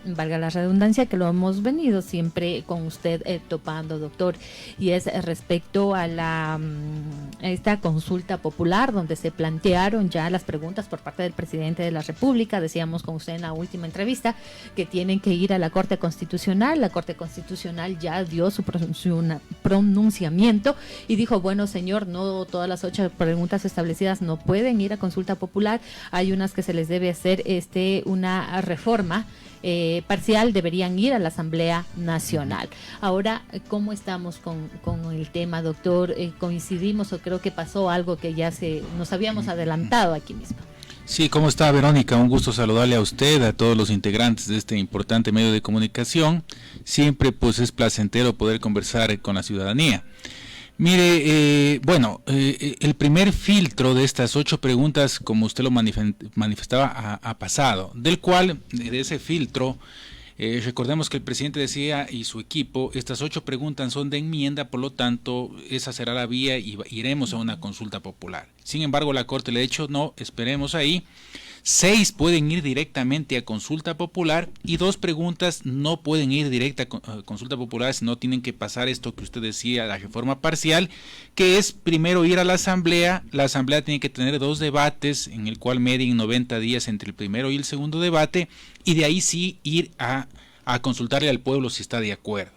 valga la redundancia, que lo hemos venido siempre con usted topando, doctor, y es respecto a esta consulta popular donde se plantearon ya las preguntas por parte del presidente de la República. Decíamos con usted en la última entrevista que tienen que ir a la Corte Constitucional. La Corte Constitucional ya dio su pronunciamiento y dijo, bueno señor, no todas las 8 preguntas establecidas no pueden ir a consulta popular, hay unas que se les debe hacer una reforma parcial, deberían ir a la Asamblea Nacional. Ahora, ¿cómo estamos con el tema, doctor? ¿Coincidimos o creo que pasó algo que ya nos habíamos adelantado aquí mismo? Sí, ¿cómo está, Verónica? Un gusto saludarle a usted, a todos los integrantes de este importante medio de comunicación. Siempre pues es placentero poder conversar con la ciudadanía. Mire, el primer filtro de estas 8 preguntas, como usted lo manifestaba, ha pasado, del cual, de ese filtro, recordemos que el presidente decía y su equipo, estas 8 preguntas son de enmienda, por lo tanto, esa será la vía y iremos a una consulta popular. Sin embargo, la Corte le ha dicho, no, esperemos ahí. 6 pueden ir directamente a consulta popular y 2 preguntas no pueden ir directa a consulta popular, sino tienen que pasar esto que usted decía, la reforma parcial, que es primero ir a la asamblea tiene que tener 2 debates en el cual medien 90 días entre el primero y el segundo debate, y de ahí sí ir a consultarle al pueblo si está de acuerdo.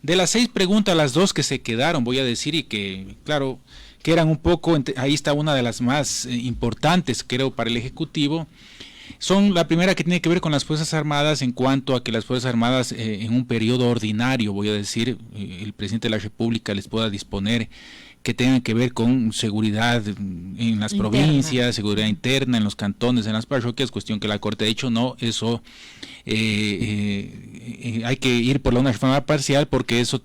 De las 6 preguntas, las 2 que se quedaron, voy a decir, y que claro, que eran un poco, ahí está una de las más importantes, creo, para el Ejecutivo, son la primera que tiene que ver con las Fuerzas Armadas, en cuanto a que las Fuerzas Armadas en un periodo ordinario, voy a decir, el presidente de la República les pueda disponer que tengan que ver con seguridad en las provincias, seguridad interna en los cantones, en las parroquias, cuestión que la Corte ha dicho, no, eso hay que ir por una reforma parcial porque eso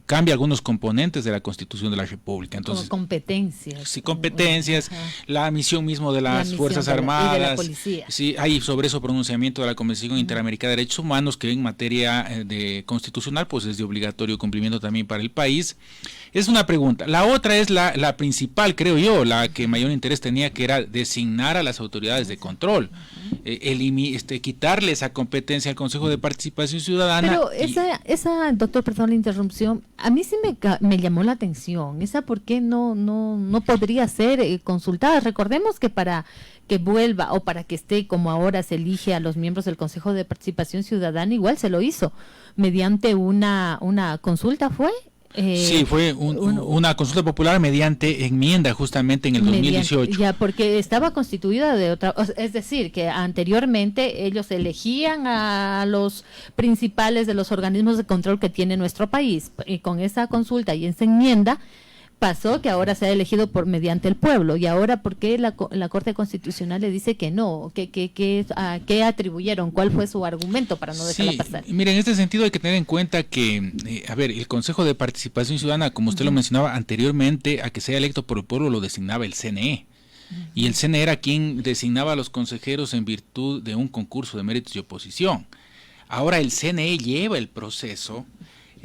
cambia algunos componentes de la Constitución de la República. Entonces, como competencias. Sí, competencias, la misión mismo de las Fuerzas Armadas, y de la policía. Sí, hay sobre eso pronunciamiento de la Convención Interamericana de Derechos Humanos, que en materia de constitucional pues es de obligatorio cumplimiento también para el país. Es una pregunta. La otra es la principal, creo yo, la que mayor interés tenía, que era designar a las autoridades de control, quitarle esa competencia al Consejo de Participación Ciudadana. Pero esa, doctor, perdón la interrupción, a mí sí me llamó la atención. ¿Esa por qué no podría ser consultada? Recordemos que para que vuelva o para que esté como ahora se elige a los miembros del Consejo de Participación Ciudadana, igual se lo hizo mediante una consulta, ¿fue? Sí, fue una consulta popular mediante enmienda justamente en el 2018. Ya, porque estaba constituida de otra, es decir, que anteriormente ellos elegían a los principales de los organismos de control que tiene nuestro país, y con esa consulta y esa enmienda pasó que ahora se ha elegido mediante el pueblo. Y ahora, ¿por qué la Corte Constitucional le dice que no? ¿Qué atribuyeron? ¿Cuál fue su argumento para no dejarla pasar? Mire, en este sentido hay que tener en cuenta que, el Consejo de Participación Ciudadana, como usted lo mencionaba anteriormente, a que sea electo por el pueblo lo designaba el CNE. Y el CNE era quien designaba a los consejeros en virtud de un concurso de méritos y oposición. Ahora el CNE lleva el proceso,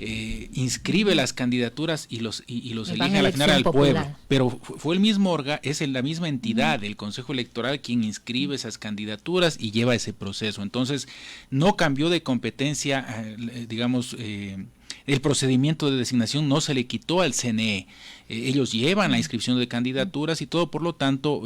inscribe las candidaturas y los elige a la final al pueblo, pero fue el mismo es la misma entidad, el Consejo Electoral, quien inscribe esas candidaturas y lleva ese proceso. Entonces no cambió de competencia, digamos, el procedimiento de designación no se le quitó al CNE. Ellos llevan la inscripción de candidaturas y todo, por lo tanto,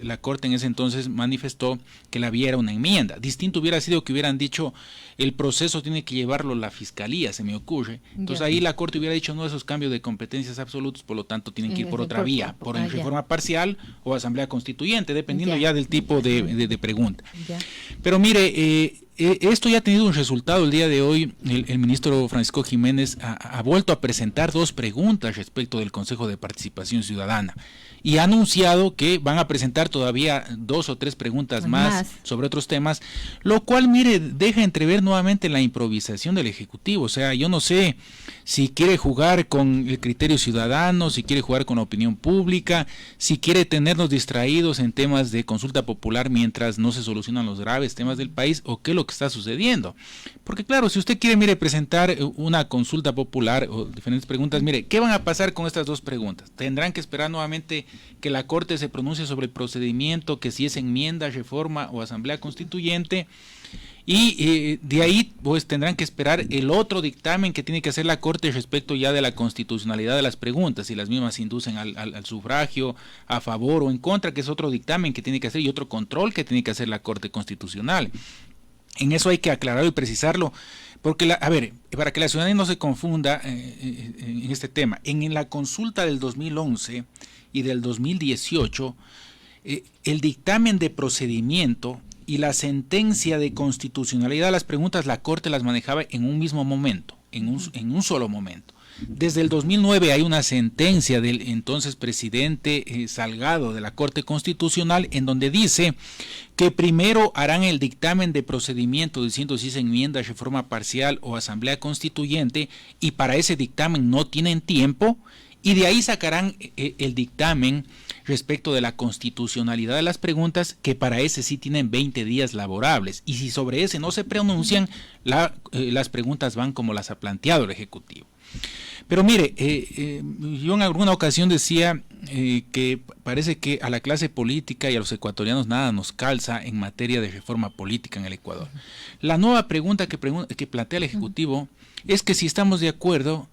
la Corte en ese entonces manifestó que la vía era una enmienda. Distinto hubiera sido que hubieran dicho, el proceso tiene que llevarlo la Fiscalía, se me ocurre. Entonces ahí la Corte hubiera dicho, no, esos cambios de competencias absolutos, por lo tanto tienen que ir por otra vía, por reforma parcial o asamblea constituyente, dependiendo ya del tipo de pregunta. Pero mire, esto ya ha tenido un resultado. El día de hoy el ministro Francisco Jiménez ha vuelto a presentar 2 preguntas respecto del Consejo de Participación Ciudadana y ha anunciado que van a presentar todavía 2 o 3 preguntas más sobre otros temas, lo cual, mire, deja entrever nuevamente la improvisación del Ejecutivo. O sea, yo no sé si quiere jugar con el criterio ciudadano, si quiere jugar con la opinión pública, si quiere tenernos distraídos en temas de consulta popular mientras no se solucionan los graves temas del país, o qué es lo que está sucediendo. Porque claro, si usted quiere, mire, presentar una consulta popular o diferentes preguntas, mire, ¿qué van a pasar con estas 2 preguntas? Tendrán que esperar nuevamente que la Corte se pronuncie sobre el procedimiento, que si es enmienda, reforma o asamblea constituyente. Y de ahí pues tendrán que esperar el otro dictamen que tiene que hacer la Corte respecto ya de la constitucionalidad de las preguntas, si las mismas inducen al sufragio a favor o en contra, que es otro dictamen que tiene que hacer y otro control que tiene que hacer la Corte Constitucional. En eso hay que aclararlo y precisarlo, porque, a ver, para que la ciudadanía no se confunda en este tema, en la consulta del 2011 y del 2018, el dictamen de procedimiento y la sentencia de constitucionalidad de las preguntas, la Corte las manejaba en un mismo momento, en un solo momento. Desde el 2009 hay una sentencia del entonces presidente Salgado de la Corte Constitucional en donde dice que primero harán el dictamen de procedimiento diciendo si es enmienda, reforma parcial o asamblea constituyente, y para ese dictamen no tienen tiempo, y de ahí sacarán el dictamen respecto de la constitucionalidad de las preguntas, que para ese sí tienen 20 días laborables, y si sobre ese no se pronuncian, las preguntas van como las ha planteado el Ejecutivo. Pero mire, yo en alguna ocasión decía que parece que a la clase política y a los ecuatorianos nada nos calza en materia de reforma política en el Ecuador. La nueva pregunta que plantea el Ejecutivo es que si estamos de acuerdo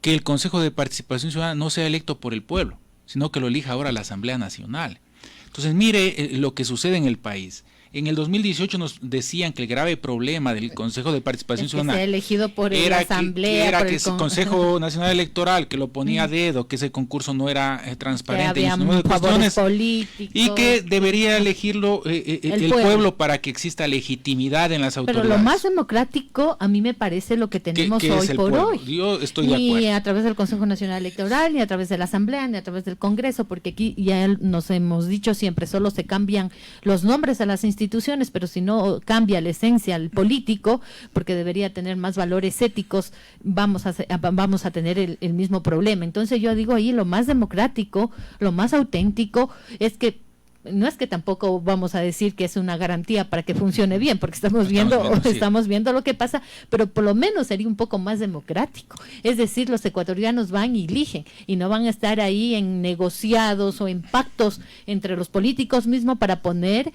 que el Consejo de Participación Ciudadana no sea electo por el pueblo, sino que lo elija ahora la Asamblea Nacional. Entonces mire lo que sucede en el país. En el 2018 nos decían que el grave problema del Consejo de Participación Ciudadana sea elegido por la Asamblea, era que el Consejo Nacional Electoral, que lo ponía a dedo, que ese concurso no era transparente, que había favores políticos, y que debería elegirlo el pueblo para que exista legitimidad en las autoridades. Pero lo más democrático a mí me parece lo que tenemos hoy por hoy. Yo estoy de acuerdo. Ni a través del Consejo Nacional Electoral, ni a través de la Asamblea, ni a través del Congreso, porque aquí ya nos hemos dicho siempre, solo se cambian los nombres a las instituciones, pero si no cambia la esencia al político, porque debería tener más valores éticos, vamos a tener el mismo problema. Entonces yo digo ahí lo más democrático, lo más auténtico es que no es que tampoco vamos a decir que es una garantía para que funcione bien, porque estamos viendo lo que pasa, pero por lo menos sería un poco más democrático. Es decir, los ecuatorianos van y eligen y no van a estar ahí en negociados o en pactos entre los políticos mismos para poder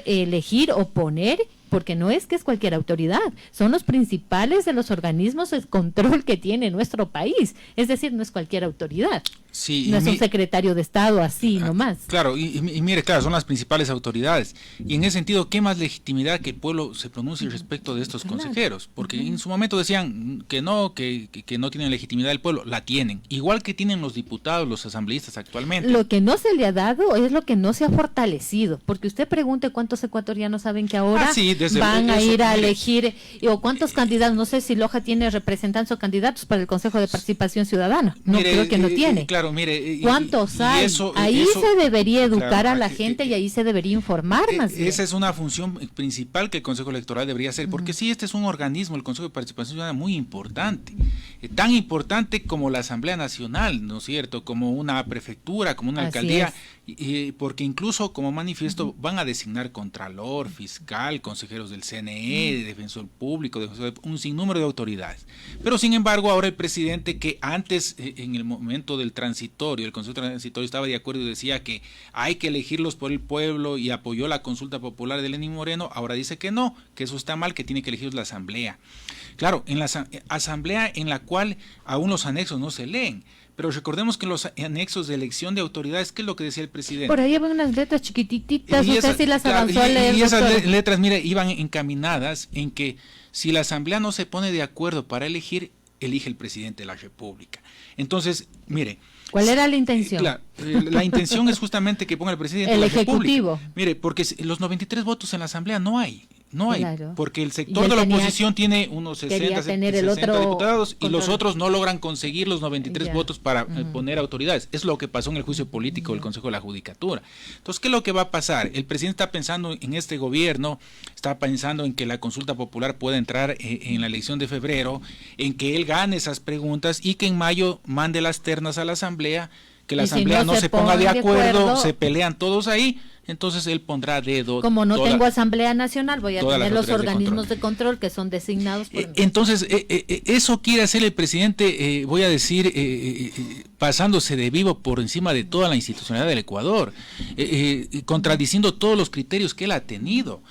elegir o poner, porque no es que es cualquier autoridad, son los principales de los organismos de control que tiene nuestro país, es decir, no es cualquier autoridad. Sí, no es un secretario de Estado así nomás. Claro, y mire, claro, son las principales autoridades. Y en ese sentido, ¿qué más legitimidad que el pueblo se pronuncie respecto de estos consejeros? Porque en su momento decían que no tienen legitimidad del pueblo, la tienen. Igual que tienen los diputados, los asambleístas actualmente. Lo que no se le ha dado es lo que no se ha fortalecido. Porque usted pregunte cuántos ecuatorianos saben que ahora van a ir a elegir, o cuántos candidatos, no sé si Loja tiene representantes o candidatos para el Consejo de Participación Ciudadana. No, creo que no tiene. Claro, mire, ¿cuántos hay? Ahí se debería educar a la gente y ahí se debería informar más bien. Esa es una función principal que el Consejo Electoral debería hacer, porque sí, este es un organismo, el Consejo de Participación Ciudadana, muy importante, tan importante como la Asamblea Nacional, ¿no es cierto?, como una prefectura, como una alcaldía, porque incluso como manifiesto van a designar contralor, fiscal, consejeros del CNE, defensor público, un sinnúmero de autoridades. Pero sin embargo, ahora el presidente, que antes en el momento del transitorio, el Consejo Transitorio estaba de acuerdo y decía que hay que elegirlos por el pueblo y apoyó la consulta popular de Lenín Moreno, ahora dice que no, que eso está mal, que tiene que elegirlos la Asamblea. Claro, en la Asamblea en la cual aún los anexos no se leen. Pero recordemos que los anexos de elección de autoridades, ¿qué es lo que decía el presidente? Por ahí había unas letras chiquititas, usted sí las avanzó a leer. Y esas letras, mire, iban encaminadas en que si la Asamblea no se pone de acuerdo para elegir, elige el presidente de la República. Entonces, mire. ¿Cuál era la intención? La intención es justamente que ponga el presidente de la Ejecutivo. República. Mire, porque los 93 votos en la Asamblea no hay. Claro. Porque el sector de la oposición tiene unos 60 diputados y los otros no logran conseguir los 93 votos para poner autoridades. Es lo que pasó en el juicio político del Consejo de la Judicatura. Entonces, ¿qué es lo que va a pasar? El presidente está pensando en este gobierno, está pensando en que la consulta popular pueda entrar en la elección de febrero, en que él gane esas preguntas y que en mayo mande las ternas a la Asamblea, que la Asamblea no se ponga de acuerdo, se pelean todos ahí. entonces él pondrá a dedo. Como no tengo Asamblea Nacional, voy a tener los organismos de control que son designados por... Entonces, eso quiere hacer el presidente, voy a decir, pasándose de vivo por encima de toda la institucionalidad del Ecuador, contradiciendo todos los criterios que él ha tenido.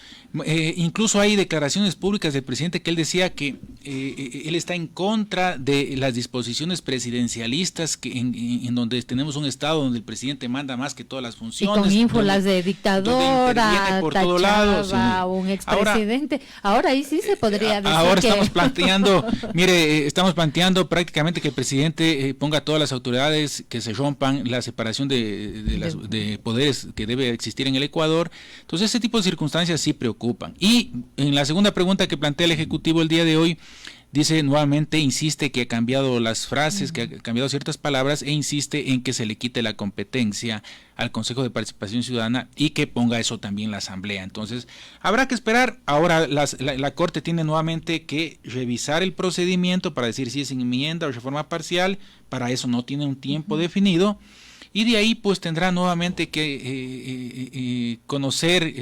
Incluso hay declaraciones públicas del presidente que él decía que él está en contra de las disposiciones presidencialistas en donde tenemos un estado donde el presidente manda más que todas las funciones. Y con ínfulas de dictadora, por todo lado, sí. A un expresidente. Ahora ahí sí se podría decir ahora estamos planteando, estamos planteando prácticamente que el presidente ponga a todas las autoridades que se rompan la separación de poderes que debe existir en el Ecuador. Entonces ese tipo de circunstancias sí preocupan. Y en la segunda pregunta que plantea el Ejecutivo el día de hoy, dice nuevamente, insiste que ha cambiado las frases, que ha cambiado ciertas palabras e insiste en que se le quite la competencia al Consejo de Participación Ciudadana y que ponga eso también la Asamblea. Entonces, habrá que esperar. Ahora la Corte tiene nuevamente que revisar el procedimiento para decir si es enmienda o reforma parcial. Para eso no tiene un tiempo definido. Y de ahí pues tendrá nuevamente que conocer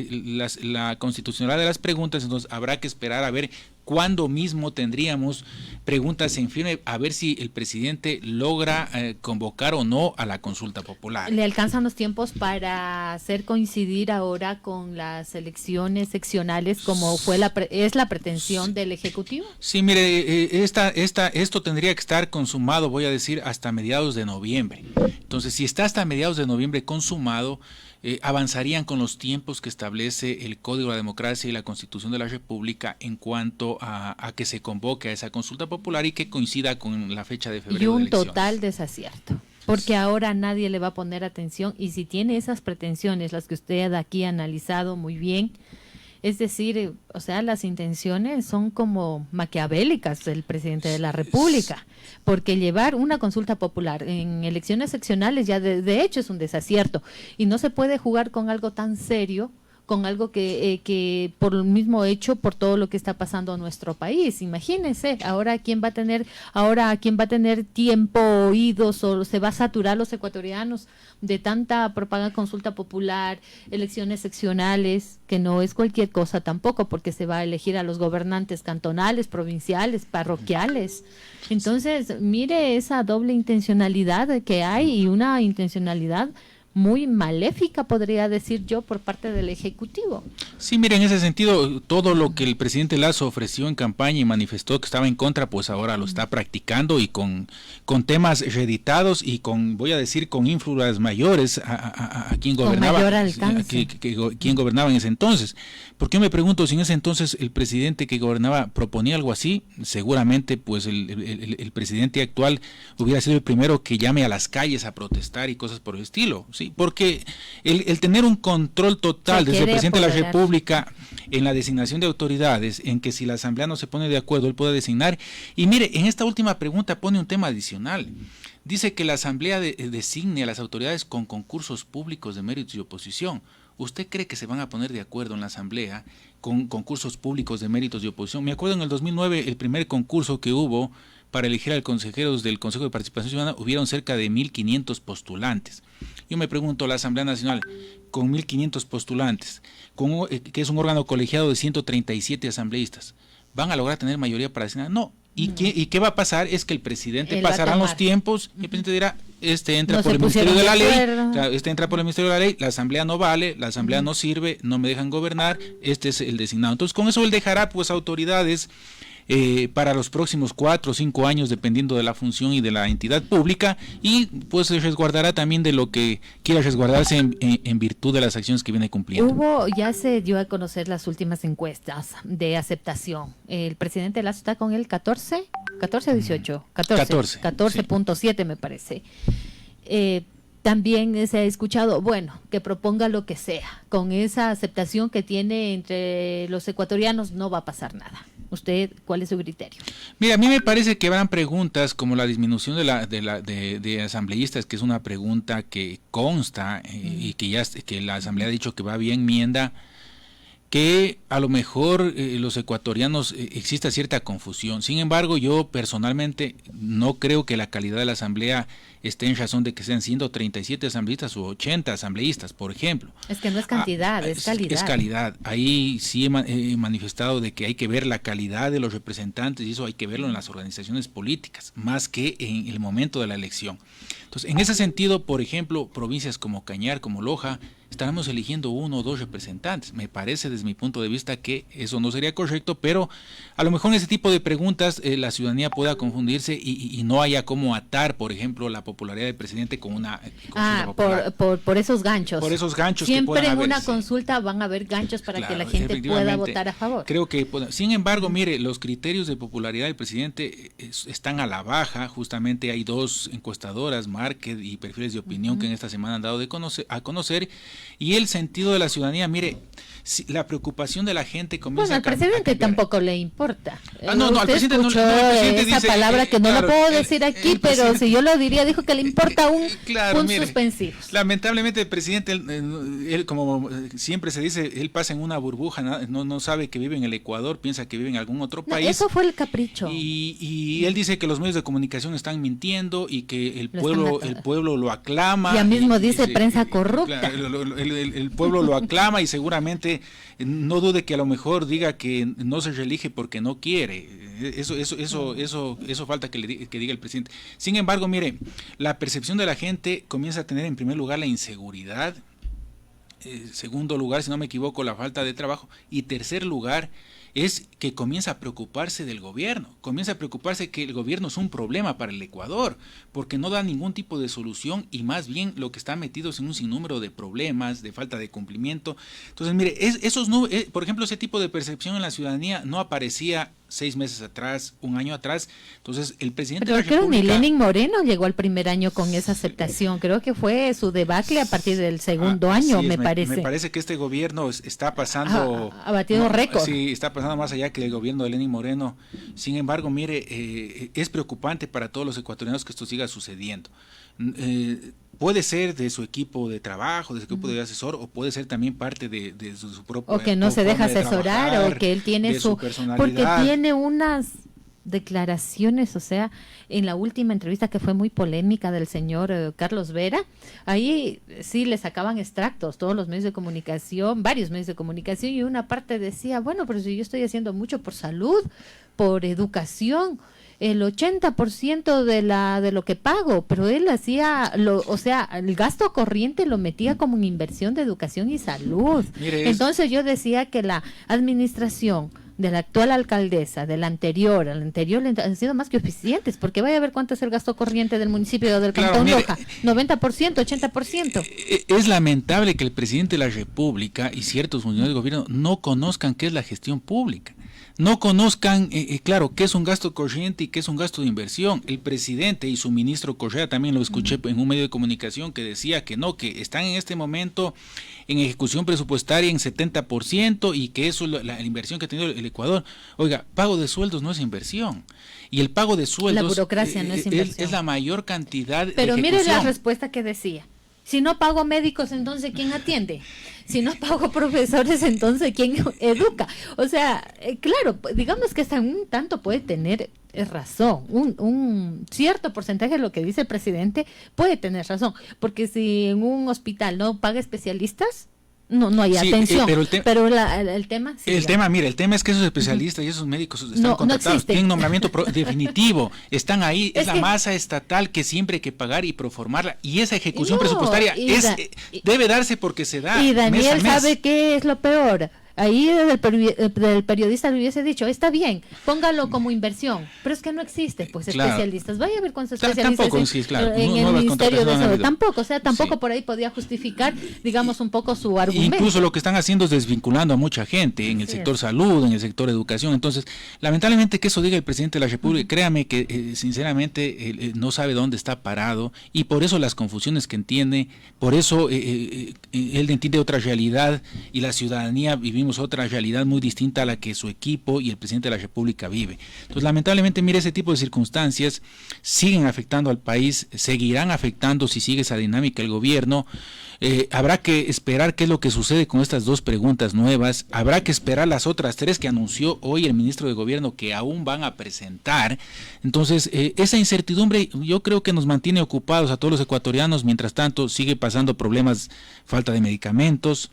la constitucionalidad de las preguntas. Entonces habrá que esperar a ver cuándo mismo tendríamos preguntas en firme, a ver si el presidente logra convocar o no a la consulta popular. ¿Le alcanzan los tiempos para hacer coincidir ahora con las elecciones seccionales como es la pretensión del Ejecutivo? Sí, mire, esto tendría que estar consumado, voy a decir, hasta mediados de noviembre. Entonces, si está hasta mediados de noviembre consumado, avanzarían con los tiempos que establece el Código de la Democracia y la Constitución de la República en cuanto a que se convoque a esa consulta popular y que coincida con la fecha de febrero. Y un de elecciones. Total desacierto, porque ahora nadie le va a poner atención y si tiene esas pretensiones, las que usted aquí ha analizado muy bien, es decir, o sea, las intenciones son como maquiavélicas del presidente de la República, porque llevar una consulta popular en elecciones seccionales ya de hecho es un desacierto y no se puede jugar con algo tan serio, con algo que por el mismo hecho, por todo lo que está pasando en nuestro país. Imagínense, ahora quién va a tener tiempo, oídos, o se va a saturar los ecuatorianos de tanta propaganda, consulta popular, elecciones seccionales, que no es cualquier cosa tampoco, porque se va a elegir a los gobernantes cantonales, provinciales, parroquiales. Entonces, mire esa doble intencionalidad que hay y una intencionalidad muy maléfica, podría decir yo, por parte del Ejecutivo. Sí, mire, en ese sentido, todo lo que el presidente Lasso ofreció en campaña y manifestó que estaba en contra, pues ahora lo está practicando y con temas reeditados y voy a decir, con ínfulas mayores a quien gobernaba, con mayor alcance. Quien gobernaba en ese entonces. Porque yo me pregunto, si en ese entonces el presidente que gobernaba proponía algo así, seguramente pues el presidente actual hubiera sido el primero que llame a las calles a protestar y cosas por el estilo. Sí, porque el tener un control total desde el presidente de la República en la designación de autoridades, en que si la Asamblea no se pone de acuerdo, él puede designar. Y mire, en esta última pregunta pone un tema adicional. Dice que la Asamblea designe a las autoridades con concursos públicos de méritos y oposición. ¿Usted cree que se van a poner de acuerdo en la Asamblea con concursos públicos de méritos y oposición? Me acuerdo en el 2009, el primer concurso que hubo para elegir a consejeros del Consejo de Participación Ciudadana, hubieron cerca de 1.500 postulantes. Yo me pregunto, la Asamblea Nacional, con 1.500 postulantes, que es un órgano colegiado de 137 asambleístas, ¿van a lograr tener mayoría para designar? No. ¿Y qué va a pasar? Es que el presidente pasarán los tiempos y el presidente dirá, entra por el Ministerio de la Ley, entra por el Ministerio de la Ley, la Asamblea no vale, la Asamblea no sirve, no me dejan gobernar, este es el designado. Entonces con eso él dejará pues autoridades para los próximos 4 o 5 años, dependiendo de la función y de la entidad pública, y pues se resguardará también de lo que quiera resguardarse en virtud de las acciones que viene cumpliendo. Ya se dio a conocer las últimas encuestas de aceptación. El presidente Lasso está con el 14 o 18, 14.7 sí. Me parece. También se ha escuchado, que proponga lo que sea. Con esa aceptación que tiene entre los ecuatorianos no va a pasar nada. ¿Usted cuál es su criterio? Mira, a mí me parece que habrán preguntas como la disminución de asambleístas, que es una pregunta que consta y que la Asamblea ha dicho que va vía enmienda. que a lo mejor los ecuatorianos exista cierta confusión. Sin embargo, yo personalmente no creo que la calidad de la asamblea esté en razón de que sean 137 asambleístas o 80 asambleístas, por ejemplo. Es que no es cantidad, es calidad. Es calidad. Ahí sí he manifestado de que hay que ver la calidad de los representantes y eso hay que verlo en las organizaciones políticas, más que en el momento de la elección. Entonces, en ese sentido, por ejemplo, provincias como Cañar, como Loja, estaremos eligiendo 1 o 2 representantes. Me parece desde mi punto de vista que eso no sería correcto, pero a lo mejor en ese tipo de preguntas la ciudadanía pueda confundirse y no haya cómo atar, por ejemplo, la popularidad del presidente con una consulta popular. Por esos ganchos. Por esos ganchos siempre que en haber, una sí. consulta van a haber ganchos para Claro, que la gente pueda votar a favor. Creo que, sin embargo, mire, los criterios de popularidad del presidente están a la baja. Justamente hay 2 encuestadoras, Market y Perfiles de Opinión, que en esta semana han dado a conocer, y el sentido de la ciudadanía, mire, si la preocupación de la gente comienza al presidente tampoco le importa. No, al presidente no, el presidente esa dice, palabra que no claro, la puedo decir aquí, pero si yo lo diría, dijo que le importa un mire, suspensivo. Lamentablemente el presidente, él como siempre se dice, él pasa en una burbuja, no sabe que vive en el Ecuador, piensa que vive en algún otro país. Eso fue el capricho. Y él dice que los medios de comunicación están mintiendo y que el pueblo lo aclama. Ya mismo dice prensa corrupta. El pueblo lo aclama y seguramente no dude que a lo mejor diga que no se reelige porque no quiere. Eso falta que diga el presidente. Sin embargo, mire, la percepción de la gente comienza a tener en primer lugar la inseguridad, segundo lugar, si no me equivoco, la falta de trabajo, y tercer lugar es que comienza a preocuparse del gobierno, comienza a preocuparse que el gobierno es un problema para el Ecuador, porque no da ningún tipo de solución y más bien lo que está metido es en un sinnúmero de problemas, de falta de cumplimiento. Entonces, mire, por ejemplo, ese tipo de percepción en la ciudadanía no aparecía 6 meses atrás, 1 año atrás. Entonces, el presidente de la República... Pero creo que ni Lenín Moreno llegó al primer año con esa aceptación. Creo que fue su debacle a partir del segundo año, me parece. Me parece que este gobierno está pasando... Ha batido récord. Sí, está pasando más allá que el gobierno de Lenín Moreno. Sin embargo, mire, es preocupante para todos los ecuatorianos que esto siga sucediendo. Puede ser de su equipo de trabajo, de su equipo de asesor, o puede ser también parte de su propio... O que no se deja asesorar, o que él tiene su personalidad. Porque tiene unas declaraciones, o sea, en la última entrevista que fue muy polémica del señor Carlos Vera, ahí sí le sacaban extractos, todos los medios de comunicación, varios medios de comunicación, y una parte decía, bueno, pero si yo estoy haciendo mucho por salud, por educación, el 80% de lo que pago, pero él hacía, o sea, el gasto corriente lo metía como en inversión de educación y salud. Entonces yo decía que la administración de la actual alcaldesa, de la anterior, han sido más que eficientes, porque vaya a ver cuánto es el gasto corriente del municipio del Cantón Loja, 90%, 80%. Es lamentable que el presidente de la República y ciertos funcionarios del gobierno no conozcan qué es la gestión pública. No conozcan, claro, qué es un gasto corriente y qué es un gasto de inversión. El presidente y su ministro Correa, también lo escuché en un medio de comunicación que decía que no, que están en este momento en ejecución presupuestaria en 70% y que eso es la inversión que ha tenido el Ecuador. Oiga, pago de sueldos no es inversión. Y el pago de sueldos... La burocracia no es inversión. Es la mayor cantidad de Pero ejecución. mire la respuesta que decía. Si no pago médicos, entonces ¿quién atiende? Si no pago profesores, entonces ¿quién educa? O sea, claro, digamos que hasta un tanto puede tener razón, un cierto porcentaje de lo que dice el presidente puede tener razón, porque si en un hospital no paga especialistas, no hay atención, pero el tema... Sí, el tema es que esos especialistas y esos médicos están contratados, tienen nombramiento definitivo, están ahí, es la masa estatal que siempre hay que pagar y proformarla, y esa ejecución presupuestaria debe darse porque se da. Y Daniel sabe qué es lo peor. Ahí del periodista le hubiese dicho, está bien, póngalo como inversión, pero es que no existe, pues especialistas, vaya a ver cuántos especialistas en el Ministerio de Salud, tampoco por ahí podía justificar, digamos, un poco su argumento. Incluso lo que están haciendo es desvinculando a mucha gente en el sector salud, en el sector educación. Entonces, lamentablemente que eso diga el presidente de la República, créame que sinceramente no sabe dónde está parado, y por eso las confusiones que entiende, por eso él entiende otra realidad, y la ciudadanía vivimos vivimos otra realidad muy distinta a la que su equipo y el presidente de la República vive. Entonces, lamentablemente, mire, ese tipo de circunstancias siguen afectando al país, seguirán afectando si sigue esa dinámica el gobierno. Habrá que esperar qué es lo que sucede con estas dos preguntas nuevas, habrá que esperar las otras tres que anunció hoy el ministro de Gobierno que aún van a presentar. Entonces, esa incertidumbre yo creo que nos mantiene ocupados a todos los ecuatorianos. Mientras tanto, sigue pasando problemas, falta de medicamentos,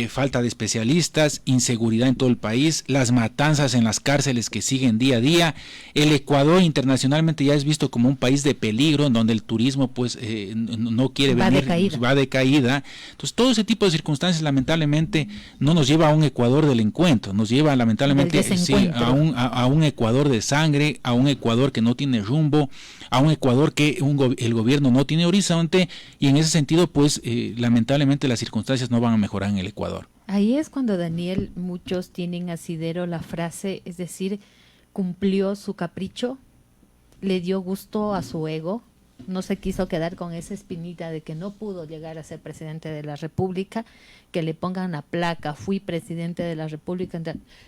falta de especialistas, inseguridad en todo el país, las matanzas en las cárceles que siguen día a día. El Ecuador internacionalmente ya es visto como un país de peligro, en donde el turismo pues no quiere venir, va de caída. Entonces todo ese tipo de circunstancias lamentablemente no nos lleva a un Ecuador del encuentro, nos lleva lamentablemente a un Ecuador de sangre, a un Ecuador que no tiene rumbo, a un Ecuador que el gobierno no tiene horizonte, y en ese sentido pues lamentablemente las circunstancias no van a mejorar en el Ecuador. Ahí es cuando, Daniel, muchos tienen asidero la frase, es decir, cumplió su capricho, le dio gusto a su ego, no se quiso quedar con esa espinita de que no pudo llegar a ser presidente de la República, que le pongan la placa, fui presidente de la República,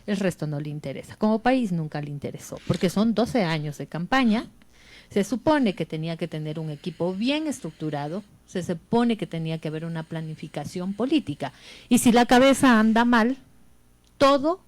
el resto no le interesa. Como país nunca le interesó, porque son 12 años de campaña. Se supone que tenía que tener un equipo bien estructurado, se supone que tenía que haber una planificación política. Y si la cabeza anda mal, todo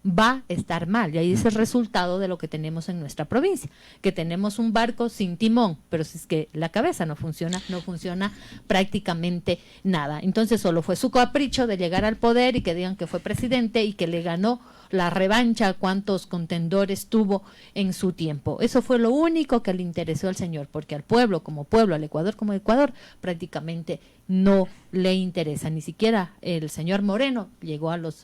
va a estar mal. Y ahí es el resultado de lo que tenemos en nuestra provincia, que tenemos un barco sin timón, pero si es que la cabeza no funciona prácticamente nada. Entonces solo fue su capricho de llegar al poder y que digan que fue presidente y que le ganó la revancha a cuantos contendores tuvo en su tiempo. Eso fue lo único que le interesó al señor, porque al pueblo como pueblo, al Ecuador como Ecuador, prácticamente no le interesa. Ni siquiera el señor Moreno llegó a los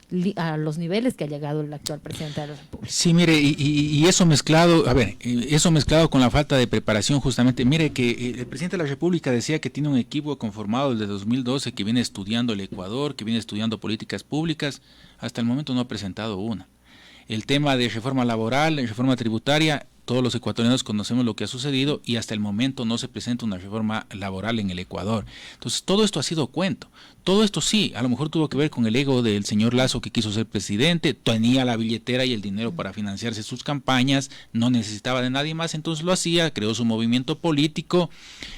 niveles que ha llegado el actual presidente de la República. Sí, mire, y eso mezclado, eso mezclado con la falta de preparación justamente. Mire que el presidente de la República decía que tiene un equipo conformado desde 2012 que viene estudiando el Ecuador, que viene estudiando políticas públicas. Hasta el momento no ha presentado una. El tema de reforma laboral, reforma tributaria, todos los ecuatorianos conocemos lo que ha sucedido y hasta el momento no se presenta una reforma laboral en el Ecuador. Entonces todo esto ha sido cuento. Todo esto sí, a lo mejor tuvo que ver con el ego del señor Lasso, que quiso ser presidente, tenía la billetera y el dinero para financiarse sus campañas, no necesitaba de nadie más, entonces lo hacía, creó su movimiento político,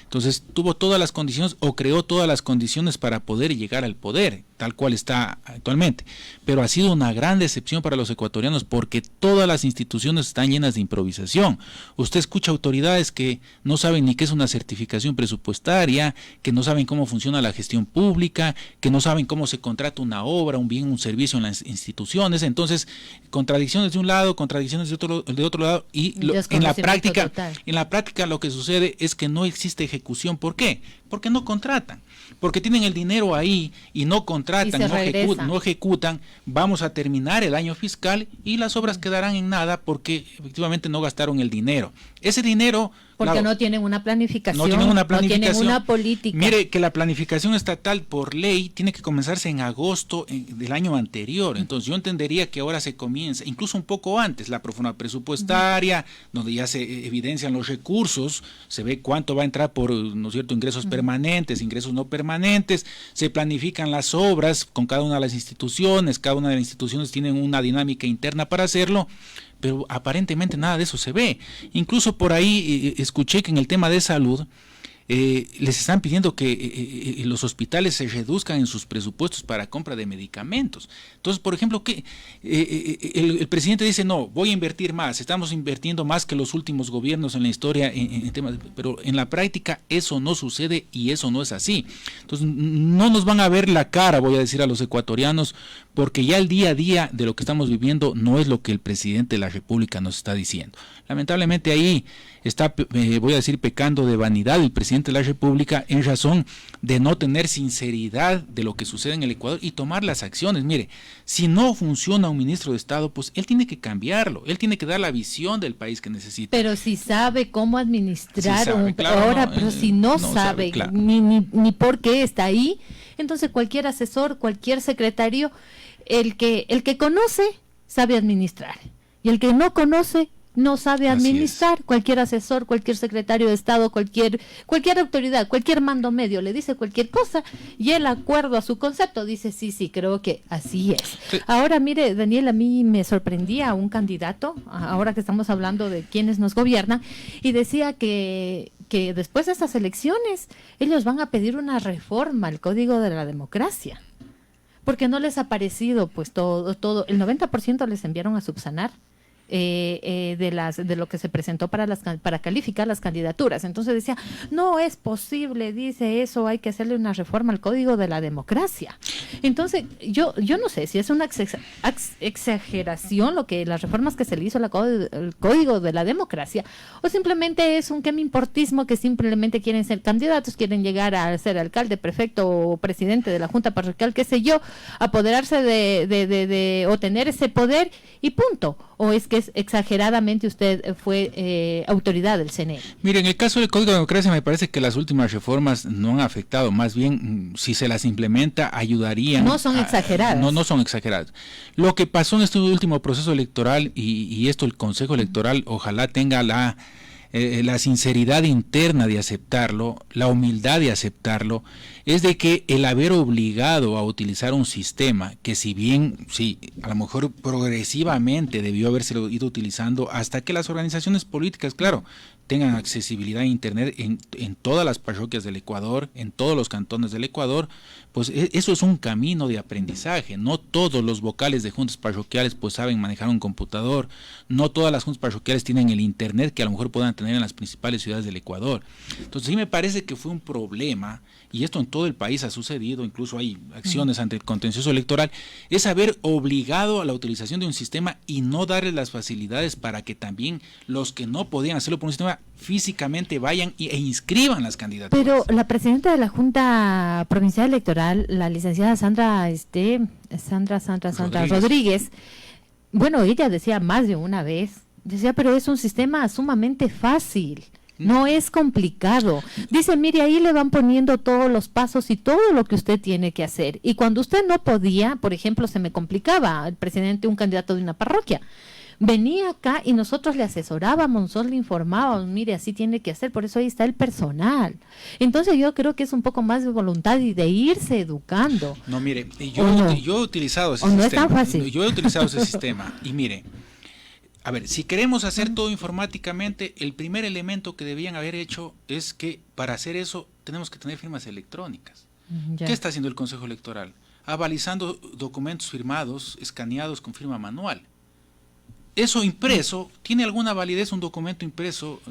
entonces tuvo todas las condiciones o creó todas las condiciones para poder llegar al poder, tal cual está actualmente. Pero ha sido una gran decepción para los ecuatorianos porque todas las instituciones están llenas de improvisación. Usted escucha autoridades que no saben ni qué es una certificación presupuestaria, que no saben cómo funciona la gestión pública, que no saben cómo se contrata una obra, un bien, un servicio en las instituciones. Entonces, contradicciones de un lado, contradicciones de otro lado, y en la práctica lo que sucede es que no existe ejecución. ¿Por qué? Porque no contratan, porque tienen el dinero ahí y no contratan, no ejecutan. Vamos a terminar el año fiscal y las obras quedarán en nada porque efectivamente no gastaron el dinero. Ese dinero... Porque no tienen una planificación, no tienen una política. Mire que la planificación estatal por ley tiene que comenzarse en agosto del año anterior. Entonces yo entendería que ahora se comienza, incluso un poco antes, la reforma presupuestaria, donde ya se evidencian los recursos, se ve cuánto va a entrar por, ¿no es cierto?, ingresos permanentes, ingresos no permanentes, se planifican las obras con cada una de las instituciones, cada una de las instituciones tienen una dinámica interna para hacerlo, pero aparentemente nada de eso se ve. Incluso por ahí escuché que en el tema de salud les están pidiendo que los hospitales se reduzcan en sus presupuestos para compra de medicamentos. Entonces, por ejemplo, que el presidente dice, no, voy a invertir más, estamos invirtiendo más que los últimos gobiernos en la historia en temas, pero en la práctica eso no sucede y eso no es así. Entonces, no nos van a ver la cara, voy a decir a los ecuatorianos, porque ya el día a día de lo que estamos viviendo no es lo que el presidente de la República nos está diciendo. Lamentablemente ahí está, voy a decir, pecando de vanidad el presidente de la República en razón de no tener sinceridad de lo que sucede en el Ecuador y tomar las acciones. Mire, si no funciona un ministro de Estado, pues él tiene que cambiarlo, él tiene que dar la visión del país que necesita. Pero si sabe cómo administrar pero si no sabe claro, ni por qué está ahí, entonces cualquier asesor, cualquier secretario, el que conoce, sabe administrar, y el que no conoce, no sabe administrar. Cualquier asesor, cualquier secretario de Estado, cualquier autoridad, cualquier mando medio le dice cualquier cosa y el acuerdo a su concepto dice sí, creo que así es. Sí. Ahora, mire, Daniel, a mí me sorprendía un candidato, ahora que estamos hablando de quienes nos gobiernan, y decía que después de estas elecciones ellos van a pedir una reforma al Código de la Democracia, porque no les ha parecido pues todo, el 90% les enviaron a subsanar de lo que se presentó para calificar las candidaturas. Entonces decía, no es posible, dice eso, hay que hacerle una reforma al Código de la Democracia. Entonces, yo no sé si es una exageración las reformas que se le hizo al Código de la Democracia, o simplemente es un quemimportismo que simplemente quieren ser candidatos, quieren llegar a ser alcalde, prefecto o presidente de la Junta Parroquial, qué sé yo, apoderarse o tener ese poder y punto. ¿O es que exageradamente usted fue autoridad del CNE? Mire, en el caso del Código de Democracia me parece que las últimas reformas no han afectado, más bien si se las implementa ayudarían. No son exageradas. No son exageradas. Lo que pasó en este último proceso electoral y esto el Consejo Electoral ojalá tenga la sinceridad interna de aceptarlo, la humildad de aceptarlo, es de que el haber obligado a utilizar un sistema que si bien, sí, a lo mejor progresivamente debió haberse ido utilizando hasta que las organizaciones políticas, claro, tengan accesibilidad a Internet en todas las parroquias del Ecuador, en todos los cantones del Ecuador, pues eso es un camino de aprendizaje. No todos los vocales de juntas parroquiales pues saben manejar un computador, no todas las juntas parroquiales tienen el Internet que a lo mejor puedan tener en las principales ciudades del Ecuador. Entonces sí me parece que fue un problema, y esto en todo el país ha sucedido, incluso hay acciones ante el contencioso electoral, es haber obligado a la utilización de un sistema y no darles las facilidades para que también los que no podían hacerlo por un sistema físicamente vayan e inscriban las candidaturas. Pero la presidenta de la Junta Provincial Electoral, la licenciada Sandra Rodríguez, bueno, ella decía más de una vez, pero es un sistema sumamente fácil. No es complicado. Dice, mire, ahí le van poniendo todos los pasos y todo lo que usted tiene que hacer. Y cuando usted no podía, por ejemplo, se me complicaba, el presidente, un candidato de una parroquia, venía acá y nosotros le asesorábamos, nosotros le informábamos, mire, así tiene que hacer, por eso ahí está el personal. Entonces yo creo que es un poco más de voluntad y de irse educando. No, mire, yo he utilizado ese sistema. No es tan fácil. Yo he utilizado ese sistema y mire, a ver, si queremos hacer todo informáticamente, el primer elemento que debían haber hecho es que para hacer eso tenemos que tener firmas electrónicas. Ya. ¿Qué está haciendo el Consejo Electoral? Avalizando documentos firmados, escaneados con firma manual. Eso impreso, ¿tiene alguna validez un documento impreso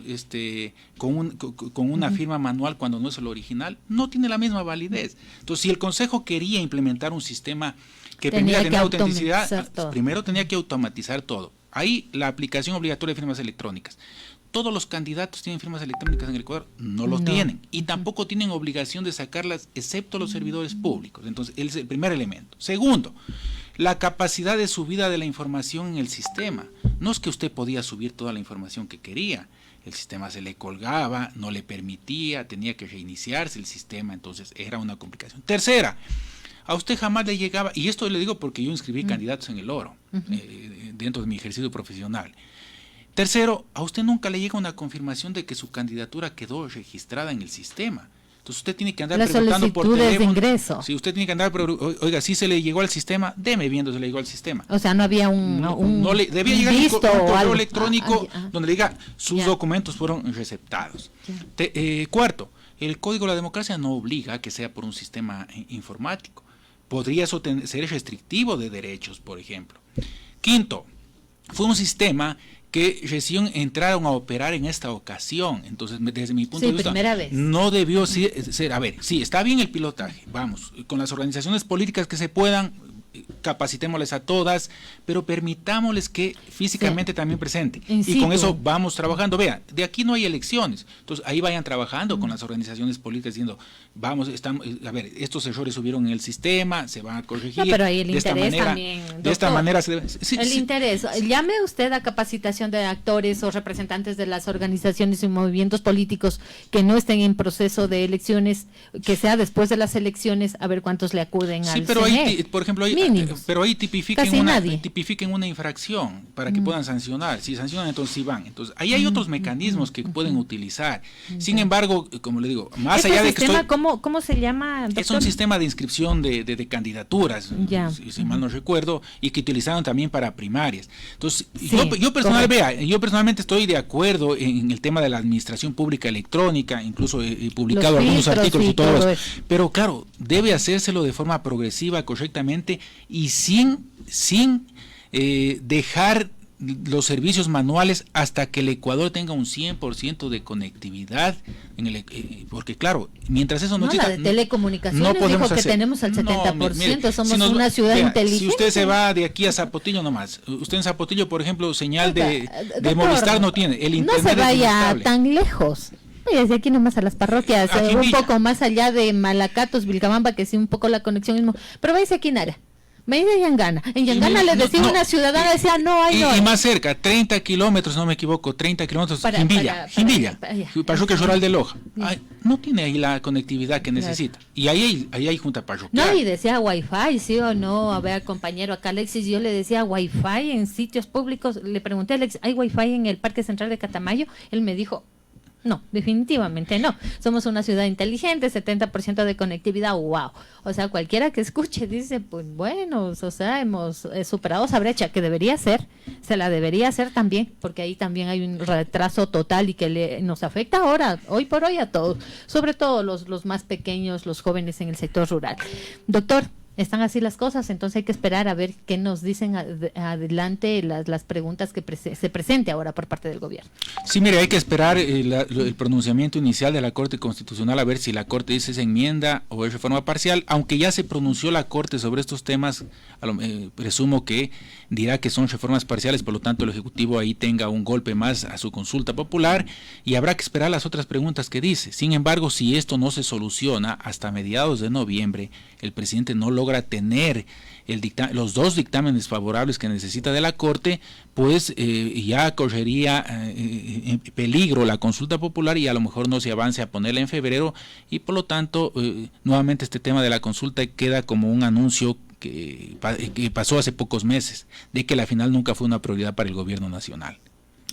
con una firma manual cuando no es el original? No tiene la misma validez. Entonces, si el Consejo quería implementar un sistema que permita tener autenticidad, primero tenía que automatizar todo. Ahí la aplicación obligatoria de firmas electrónicas. Todos los candidatos tienen firmas electrónicas en el Ecuador, no lo tienen. Y tampoco tienen obligación de sacarlas, excepto los servidores públicos. Entonces, ese es el primer elemento. Segundo, la capacidad de subida de la información en el sistema. No es que usted podía subir toda la información que quería. El sistema se le colgaba, no le permitía, tenía que reiniciarse el sistema, entonces era una complicación. Tercera, a usted jamás le llegaba, y esto le digo porque yo inscribí candidatos en el Oro, dentro de mi ejercicio profesional. Tercero, a usted nunca le llega una confirmación de que su candidatura quedó registrada en el sistema. Entonces usted tiene que andar preguntando por teléfono. De ingreso. Si usted tiene que andar, oiga, si se le llegó al sistema, deme viendo si le llegó al sistema. O sea, no había debía llegar un correo electrónico donde le diga sus documentos fueron receptados. Cuarto, el Código de la Democracia no obliga a que sea por un sistema informático. Podría eso ser restrictivo de derechos, por ejemplo. Quinto, fue un sistema que recién entraron a operar en esta ocasión. Entonces, desde mi punto de vista, no debió ser, a ver, sí, está bien el pilotaje, vamos, con las organizaciones políticas que se puedan, capacitémosles a todas, pero permitámosles que físicamente también presente. Y con eso vamos trabajando. Vean, de aquí no hay elecciones, entonces ahí vayan trabajando con las organizaciones políticas diciendo, vamos, a ver, estos errores subieron en el sistema, se van a corregir. No, pero ahí el de interés esta manera, también, doctor, de esta manera se debe, interés, llame usted a capacitación de actores o representantes de las organizaciones y movimientos políticos que no estén en proceso de elecciones, que sea después de las elecciones, a ver cuántos le acuden al pero CNE. ahí, por ejemplo, hay mínimos. Pero ahí Casi nadie. tipifiquen una infracción para que puedan sancionar. Si sancionan, entonces sí van. Entonces, ahí hay otros mecanismos que pueden utilizar. Sin embargo, como le digo, más allá de que ¿Cómo se llama, doctor? Es un sistema de inscripción de candidaturas, si mal no recuerdo, y que utilizaron también para primarias. Entonces, Sí, yo personalmente estoy de acuerdo en el tema de la administración pública electrónica, incluso he publicado algunos artículos y todo eso. Pero claro, debe hacérselo de forma progresiva, correctamente, y sin dejar los servicios manuales hasta que el Ecuador tenga un 100% de conectividad, porque claro, mientras eso no exista, la de telecomunicaciones no dijo que tenemos el 70%, somos una ciudad inteligente. Si usted se va de aquí a Zapotillo nomás, usted en Zapotillo, por ejemplo, señal de Movistar no tiene, el internet no se vaya tan lejos. Desde aquí nomás a las parroquias, un poco más allá de Malacatos, Vilcabamba, que sí un poco la conexión mismo, pero váyase aquí, Nara. Me dice Yangana. En Yangana le decía una ciudadana, decía no hay. Y más cerca, 30 kilómetros, no me equivoco, 30 kilómetros, Jimbilla, parroquia rural de Loja. No tiene ahí la conectividad que necesita. Y ahí hay junta parroquial. No, y decía wifi, sí o no. A ver, compañero, acá Alexis, yo le decía wifi en sitios públicos. Le pregunté a Alexis, ¿hay wifi en el Parque Central de Catamayo? Él me dijo, no, definitivamente no. Somos una ciudad inteligente, 70% de conectividad, wow. O sea, cualquiera que escuche dice, pues bueno, o sea, hemos superado esa brecha, que debería ser, se la debería hacer también, porque ahí también hay un retraso total y que nos afecta ahora, hoy por hoy a todos, sobre todo los más pequeños, los jóvenes en el sector rural. Doctor, están así las cosas, entonces hay que esperar a ver qué nos dicen adelante las preguntas que se presente ahora por parte del gobierno. Sí, mire, hay que esperar el pronunciamiento inicial de la Corte Constitucional, a ver si la Corte dice es enmienda o es reforma parcial, aunque ya se pronunció la Corte sobre estos temas, presumo que dirá que son reformas parciales, por lo tanto el Ejecutivo ahí tenga un golpe más a su consulta popular y habrá que esperar las otras preguntas que dice. Sin embargo, si esto no se soluciona hasta mediados de noviembre, el presidente no logra tener los dos dictámenes favorables que necesita de la Corte, pues ya correría en peligro la consulta popular y a lo mejor no se avance a ponerla en febrero y por lo tanto nuevamente este tema de la consulta queda como un anuncio que pasó hace pocos meses, de que la final nunca fue una prioridad para el gobierno nacional.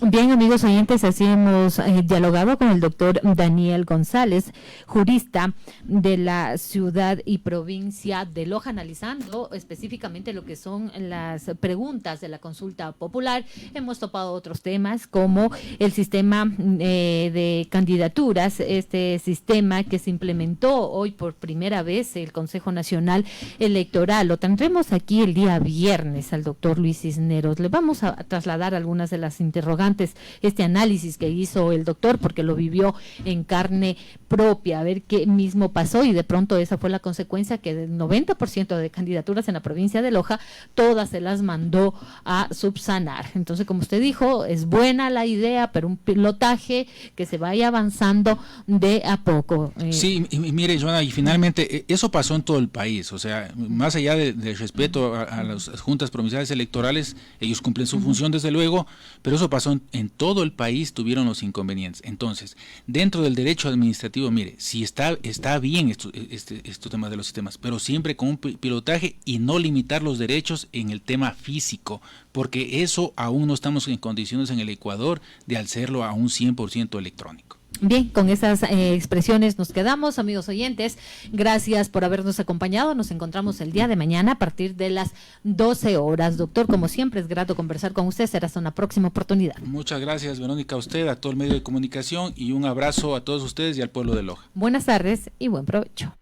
Bien, amigos oyentes, así hemos dialogado con el doctor Daniel González, jurista de la ciudad y provincia de Loja, analizando específicamente lo que son las preguntas de la consulta popular. Hemos topado otros temas como el sistema de candidaturas, este sistema que se implementó hoy por primera vez el Consejo Nacional Electoral. Lo tendremos aquí el día viernes al doctor Luis Cisneros. Le vamos a trasladar algunas de las interrogantes, este análisis que hizo el doctor, porque lo vivió en carne propia, a ver qué mismo pasó, y de pronto esa fue la consecuencia, que del 90% de candidaturas en la provincia de Loja, todas se las mandó a subsanar. Entonces, como usted dijo, es buena la idea, pero un pilotaje que se vaya avanzando de a poco. Sí, y mire, Joana, y finalmente eso pasó en todo el país, o sea, más allá del respeto a las juntas provinciales electorales, ellos cumplen su función desde luego, pero eso pasó en todo el país, tuvieron los inconvenientes. Entonces, dentro del derecho administrativo, mire, si está bien estos temas de los sistemas, pero siempre con un pilotaje y no limitar los derechos en el tema físico, porque eso aún no estamos en condiciones en el Ecuador de hacerlo a un 100% electrónico. Bien, con esas expresiones nos quedamos, amigos oyentes. Gracias por habernos acompañado. Nos encontramos el día de mañana a partir de las 12 horas. Doctor, como siempre, es grato conversar con usted. Será hasta una próxima oportunidad. Muchas gracias, Verónica, a usted, a todo el medio de comunicación, y un abrazo a todos ustedes y al pueblo de Loja. Buenas tardes y buen provecho.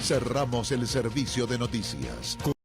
Cerramos el servicio de noticias.